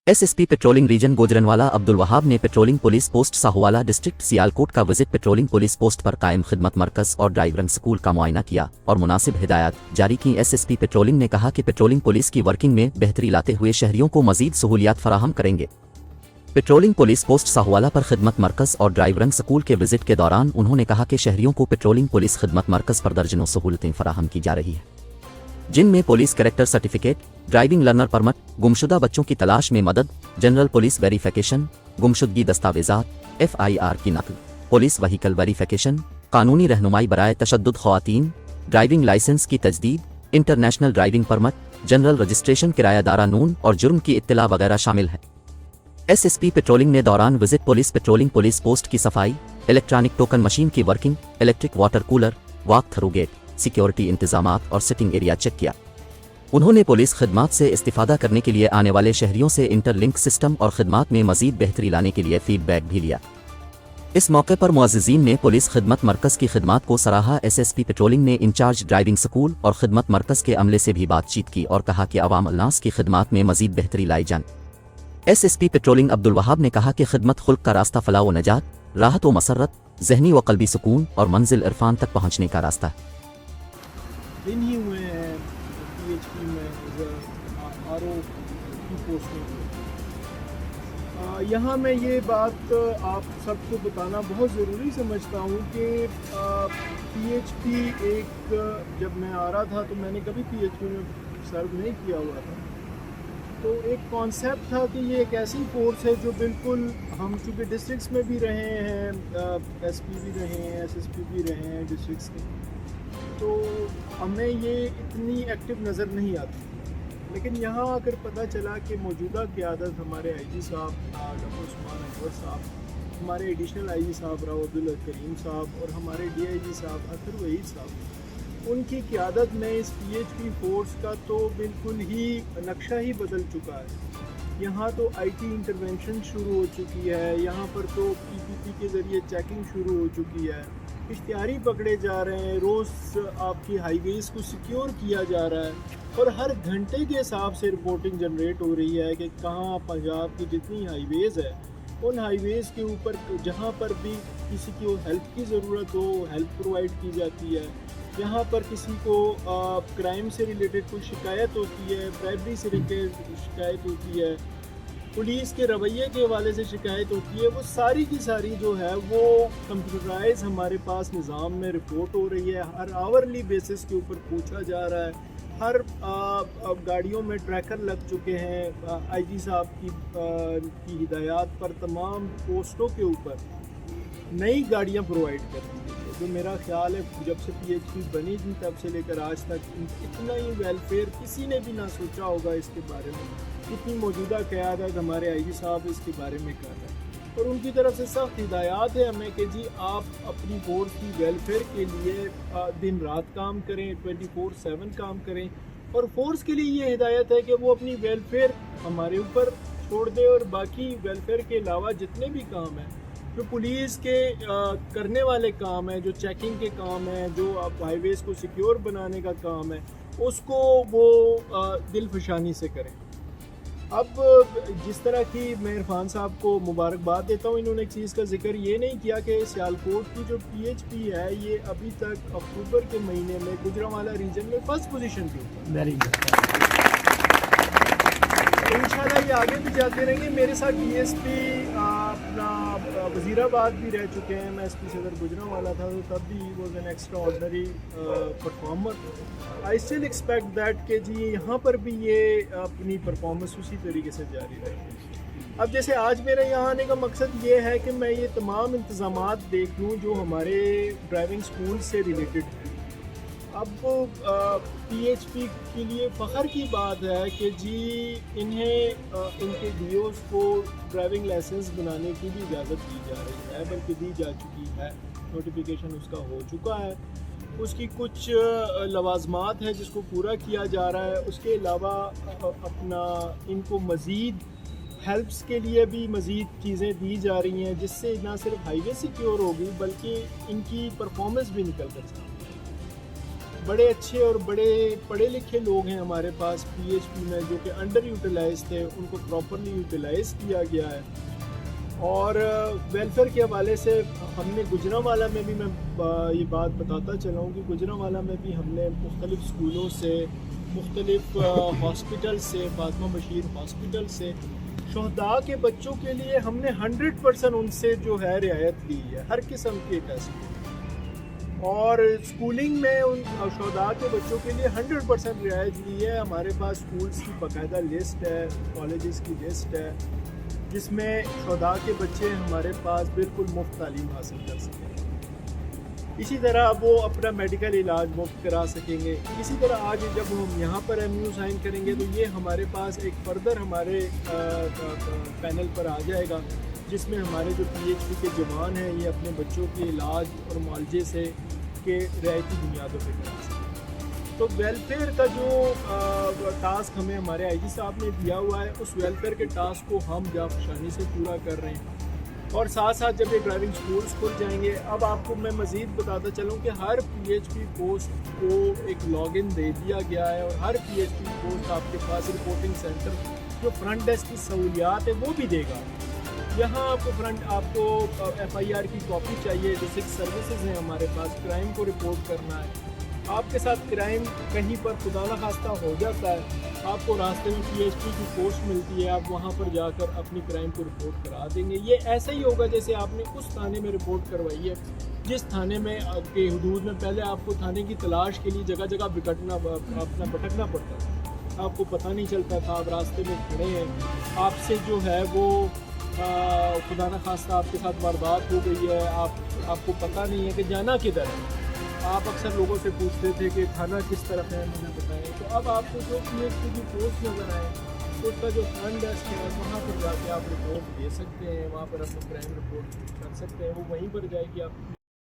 S S P patrolling region Gujranwala Abdul Wahab ने patrolling police post Sahuwala district Sialkot का visit patrolling police post पर कायम खिदमत मरकज़ और ड्राइविंग स्कूल का मुआयना किया और मुनासिब हिदायत जारी की। एस एस पी पेट्रोलिंग ने कहा कि पेट्रोलिंग पुलिस की वर्किंग में बेहतरी लाते हुए शहरियों को मजीद सहूलियात फराहम करेंगे। पेट्रोलिंग पुलिस पोस्ट साहुवाला पर खिदमत मरकज़ और ड्राइविंग स्कूल के विजिट के दौरान उन्होंने कहा कि शहरियों को पेट्रोलिंग पुलिस खिदमत मरकज़ पर दर्जनों सहूलतें फराहम की जा रही है, जिनमें police character certificate, driving learner permit, गुमशुदा बच्चों की तलाश में मदद, जनरल पुलिस वेरिफिकेशन, गुमशुदगी दस्तावेजात, FIR की नकल, पुलिस व्हीकल वेरिफिकेशन, कानूनी रहनुमाई बराए तशद्दुद ख़वातीन, ड्राइविंग लाइसेंस की तजदीद, international driving permit, general registration, किरायादारा नून और जुर्म की इत्तला वगैरह शामिल है। SSP पेट्रोलिंग ने दौरान विजिट पेट्रोलिंग पुलिस पोस्ट की सफाई, इलेक्ट्रॉनिक टोकन मशीन की working, electric water cooler, walk through gate, security इंतजामात और सिटिंग एरिया चेक किया। उन्होंने पुलिस खदमात से इस्तिफादा करने के लिए आने वाले शहरियों से इंटरलिंक सिस्टम और खदमात में मजीद बेहतरी लाने के लिए फीडबैक भी लिया। इस मौके पर मुअज़्ज़िज़ीन ने पुलिस खदमत मरकज़ की खदमात को सराहा। SSP पेट्रोलिंग ने इंचार्ज ड्राइविंग स्कूल और खदमत मरकज़ के अमले से भी बातचीत की और कहा कि अवाम अल्नास की खदमात में मजीद बेहतरी लाई जाए। SSP पेट्रोलिंग अब्दुल वहाब ने कहा कि खिदमत खुल्क का रास्ता फलाह व नजात, राहत व मसरत, जहनी व कल्बी सुकून और मंजिल इरफान तक पहुँचने का रास्ता है। दिन ही हुए हैं PHP में RO की पोस्टिंग। यहाँ मैं ये बात आप सबको बताना बहुत ज़रूरी समझता हूँ कि PHP एक जब मैं आ रहा था तो मैंने कभी PHP में सर्व नहीं किया हुआ था, तो एक कॉन्सेप्ट था कि ये एक ऐसी फोर्स है जो बिल्कुल, हम चूँकि डिस्ट्रिक्ट्स में भी रहे हैं, SP भी रहे हैं, SSP भी रहे हैं डिस्ट्रिक्ट्स के, तो हमें ये इतनी एक्टिव नज़र नहीं आती। लेकिन यहाँ आकर पता चला कि मौजूदा क़यादत हमारे IG साहब डॉक्टर उस्मान अकबर साहब, हमारे एडिशनल IG साहब राव अब्दुल करीम साहब और हमारे DIG साहब अतर वहीद साहब, उनकी क़यादत में इस PHP फोर्स का तो बिल्कुल ही नक्शा ही बदल चुका है। यहाँ तो IT इंटरवेंशन शुरू हो चुकी है, यहाँ पर तो PPP के ज़रिए चेकिंग शुरू हो चुकी है, इश्तिहारी पकड़े जा रहे हैं, रोज़ आपकी हाईवेज़ को सिक्योर किया जा रहा है और हर घंटे के हिसाब से रिपोर्टिंग जनरेट हो रही है कि कहाँ पंजाब की जितनी हाईवेज़ है उन हाईवेज़ के ऊपर जहाँ पर भी किसी की हेल्प की ज़रूरत हो हेल्प प्रोवाइड की जाती है। यहाँ पर किसी को क्राइम से रिलेटेड कोई शिकायत होती है, ब्राइबरी से रिलेटेड शिकायत होती है, पुलिस के रवैये के हवाले से शिकायत होती है, वो सारी की सारी जो है वो कंप्यूटराइज हमारे पास निज़ाम में रिपोर्ट हो रही है। हर आवरली बेसिस के ऊपर पूछा जा रहा है, हर गाड़ियों में ट्रैकर लग चुके हैं। IG साहब की हिदायत पर तमाम पोस्टों के ऊपर नई गाड़ियाँ प्रोवाइड कर दी गई है, जो मेरा ख्याल है जब से PHP बनी थी तब से लेकर आज तक इतना ही वेलफेयर किसी ने भी ना सोचा होगा इसके बारे में। इतनी मौजूदा क़यादत हमारे IG साहब इसके बारे में कर रहे हैं और उनकी तरफ से सख्त हिदायत है हमें कि जी आप अपनी फोर्स की वेलफेयर के लिए दिन रात काम करें, 24/7 काम करें और फोर्स के लिए ये हिदायत है कि वो अपनी वेलफेयर हमारे ऊपर छोड़ दे और बाकी वेलफेयर के अलावा जितने भी काम हैं, जो पुलिस के करने वाले काम हैं, जो चेकिंग के काम हैं, जो आप हाईवेज़ को सिक्योर बनाने का काम है, उसको वो दिलफशानी से करें। अब जिस तरह की मैं इरफान साहब को मुबारकबाद देता हूँ, इन्होंने एक चीज़ का जिक्र ये नहीं किया कि सियालकोट की जो PHP है ये अभी तक अक्टूबर के महीने में गुजरांवाला रीजन में फर्स्ट पोजीशन पे ऊपर। Very good. इंशाल्लाह ये आगे भी जाते रहेंगे। मेरे साथ DSP अपना वज़ीराबाद भी रह चुके हैं, मैं SP सदर गुजरांवाला था तो तब भी was an extra ordinary performer. I still expect that कि जी यहाँ पर भी ये अपनी परफॉर्मेंस उसी तरीके से जारी रहेगी। अब जैसे आज मेरे यहाँ आने का मकसद ये है कि मैं ये तमाम इंतज़ामात देख लूँ जो हमारे ड्राइविंग स्कूल से रिलेटेड हैं। अब PHP के लिए फ़ख्र की बात है कि जी इन्हें इनके DOs को ड्राइविंग लाइसेंस बनाने की भी इजाज़त दी जा रही है, बल्कि दी जा चुकी है, नोटिफिकेशन उसका हो चुका है। उसकी कुछ लवाज़मात है जिसको पूरा किया जा रहा है। उसके अलावा अपना इनको मज़ीद हेल्प्स के लिए भी मज़ीद चीज़ें दी जा रही हैं जिससे ना सिर्फ हाईवे सिक्योर होगी बल्कि इनकी परफॉर्मेंस भी निकल कर सकती है। बड़े अच्छे और बड़े पढ़े लिखे लोग हैं हमारे पास PHP में, जो कि अंडर यूटिलाइज थे, उनको प्रॉपरली यूटिलाइज किया गया है। और वेलफेयर के हवाले से हमने गुजरांवाला में भी, मैं ये बात बताता चला हूँ कि गुजरांवाला में भी हमने मुख्तलिफ़ स्कूलों से, मुख्तलिफ़ हॉस्पिटल से, फातिमा बशीर हॉस्पिटल से शहदा के बच्चों के लिए हमने 100% उनसे जो है रियायत ली है हर किस्म के टेस्ट। और स्कूलिंग में उन शहदा के बच्चों के लिए 100% रियायत ली है। हमारे पास स्कूल्स की बाकायदा लिस्ट है, कॉलेजेस की लिस्ट है, जिसमें शहदा के बच्चे हमारे पास बिल्कुल मुफ्त तालीम हासिल कर सकेंगे। इसी तरह वो अपना मेडिकल इलाज मुफ्त करा सकेंगे। इसी तरह आज जब हम यहाँ पर MU साइन करेंगे तो ये हमारे पास एक फर्दर हमारे पैनल पर आ जाएगा, जिसमें हमारे जो PHP के जवान हैं ये अपने बच्चों के इलाज और मुआवजे से के रियायती बुनियादों पर करा सकें। तो वेलफेयर का जो टास्क हमें हमारे IG साहब ने दिया हुआ है, उस वेलफेयर के टास्क को हम जाफशानी से पूरा कर रहे हैं। और साथ साथ जब ये ड्राइविंग स्कूल्स खुल जाएंगे, अब आपको मैं मज़ीद बताता चलूँ कि हर PHP पोस्ट को एक लॉगिन दे दिया गया है, और हर PHP पोस्ट आपके पास रिपोर्टिंग सेंटर जो फ्रंट डेस्क की सहूलियात है वो भी देगा। यहाँ आपको FIR की कॉपी चाहिए, जो 6 सर्विसेज हैं हमारे पास। क्राइम को रिपोर्ट करना है, आपके साथ क्राइम कहीं पर खुदा न खास्ता हो जाता है, आपको रास्ते में PHP की पोस्ट मिलती है, आप वहाँ पर जाकर अपनी क्राइम को रिपोर्ट करा देंगे। ये ऐसा ही होगा जैसे आपने उस थाने में रिपोर्ट करवाई है जिस थाने में के हदूद में पहले आपको थाने की तलाश के लिए जगह जगह भटकना पड़ता था, आपको पता नहीं चलता था, आप रास्ते में खड़े हैं, आपसे जो है वो खुदा न खास्ता आपके साथ वारदात हो गई है, आपको पता नहीं है कि जाना किधर है। आप अक्सर लोगों से पूछते थे कि थाना किस तरफ है, मुझे बताएं। तो अब आपको जो PHP की पोस्ट नज़र आए, उसका जो फ्रंट डेस्क है वहाँ पर जाके आप रिपोर्ट दे सकते हैं, वहाँ पर अपनी क्राइम रिपोर्ट कर सकते हैं, वो वहीं पर जाएगी। आप